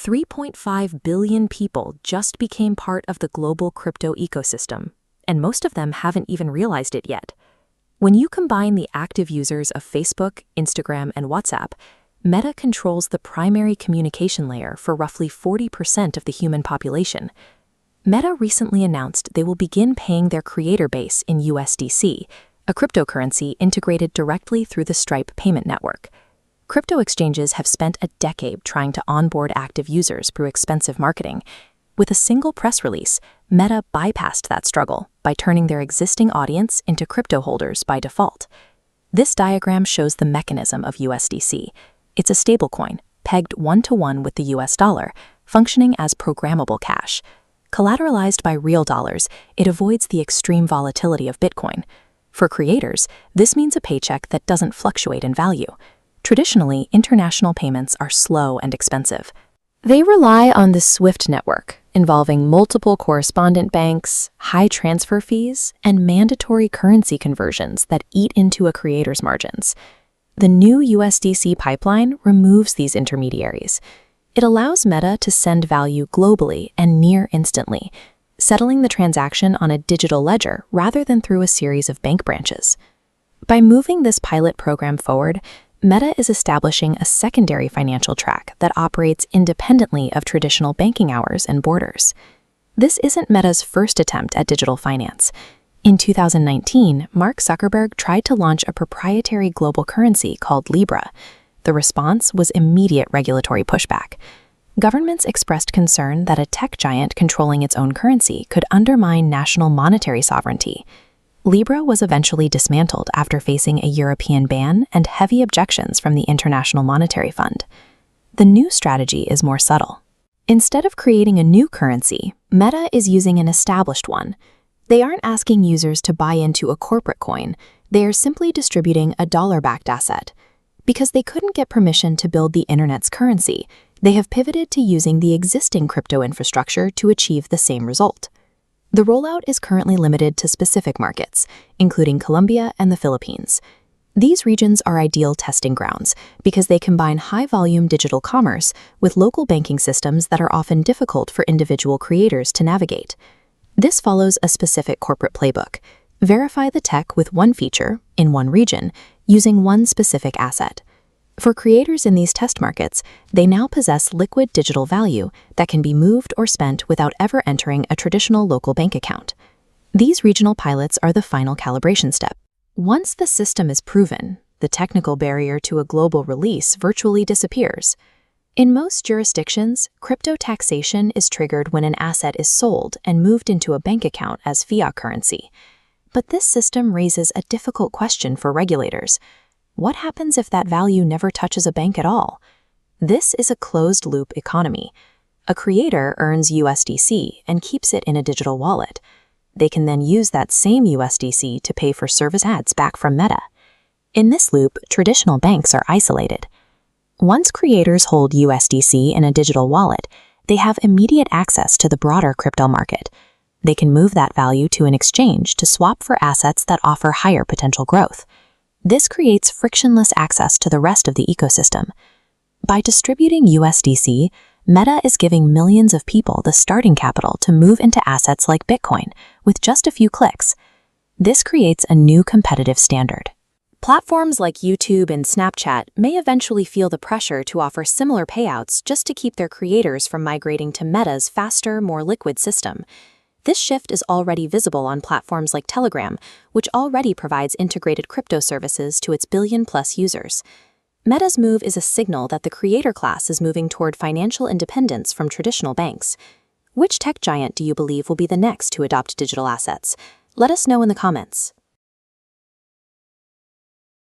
3.5 billion people just became part of the global crypto ecosystem, and most of them haven't even realized it yet. When you combine the active users of Facebook, Instagram, and WhatsApp, Meta controls the primary communication layer for roughly 40% of the human population. Meta recently announced they will begin paying their creator base in USDC, a cryptocurrency integrated directly through the Stripe payment network. Crypto exchanges have spent a decade trying to onboard active users through expensive marketing. With a single press release, Meta bypassed that struggle by turning their existing audience into crypto holders by default. This diagram shows the mechanism of USDC. It's a stablecoin, pegged one-to-one with the US dollar, functioning as programmable cash. Collateralized by real dollars, it avoids the extreme volatility of Bitcoin. For creators, this means a paycheck that doesn't fluctuate in value. Traditionally, international payments are slow and expensive. They rely on the SWIFT network, involving multiple correspondent banks, high transfer fees, and mandatory currency conversions that eat into a creator's margins. The new USDC pipeline removes these intermediaries. It allows Meta to send value globally and near instantly, settling the transaction on a digital ledger rather than through a series of bank branches. By moving this pilot program forward, Meta is establishing a secondary financial track that operates independently of traditional banking hours and borders. This isn't Meta's first attempt at digital finance. In 2019, Mark Zuckerberg tried to launch a proprietary global currency called Libra. The response was immediate regulatory pushback. Governments expressed concern that a tech giant controlling its own currency could undermine national monetary sovereignty. Libra was eventually dismantled after facing a European ban and heavy objections from the International Monetary Fund. The new strategy is more subtle. Instead of creating a new currency, Meta is using an established one. They aren't asking users to buy into a corporate coin, they are simply distributing a dollar-backed asset. Because they couldn't get permission to build the internet's currency, they have pivoted to using the existing crypto infrastructure to achieve the same result. The rollout is currently limited to specific markets, including Colombia and the Philippines. These regions are ideal testing grounds because they combine high-volume digital commerce with local banking systems that are often difficult for individual creators to navigate. This follows a specific corporate playbook. Verify the tech with one feature, in one region, using one specific asset. For creators in these test markets, they now possess liquid digital value that can be moved or spent without ever entering a traditional local bank account. These regional pilots are the final calibration step. Once the system is proven, the technical barrier to a global release virtually disappears. In most jurisdictions, crypto taxation is triggered when an asset is sold and moved into a bank account as fiat currency. But this system raises a difficult question for regulators. What happens if that value never touches a bank at all? This is a closed-loop economy. A creator earns USDC and keeps it in a digital wallet. They can then use that same USDC to pay for service ads back from Meta. In this loop, traditional banks are isolated. Once creators hold USDC in a digital wallet, they have immediate access to the broader crypto market. They can move that value to an exchange to swap for assets that offer higher potential growth. This creates frictionless access to the rest of the ecosystem. By distributing USDC, Meta is giving millions of people the starting capital to move into assets like Bitcoin with just a few clicks. This creates a new competitive standard. Platforms like YouTube and Snapchat may eventually feel the pressure to offer similar payouts just to keep their creators from migrating to Meta's faster, more liquid system. This shift is already visible on platforms like Telegram, which already provides integrated crypto services to its billion-plus users. Meta's move is a signal that the creator class is moving toward financial independence from traditional banks. Which tech giant do you believe will be the next to adopt digital assets? Let us know in the comments.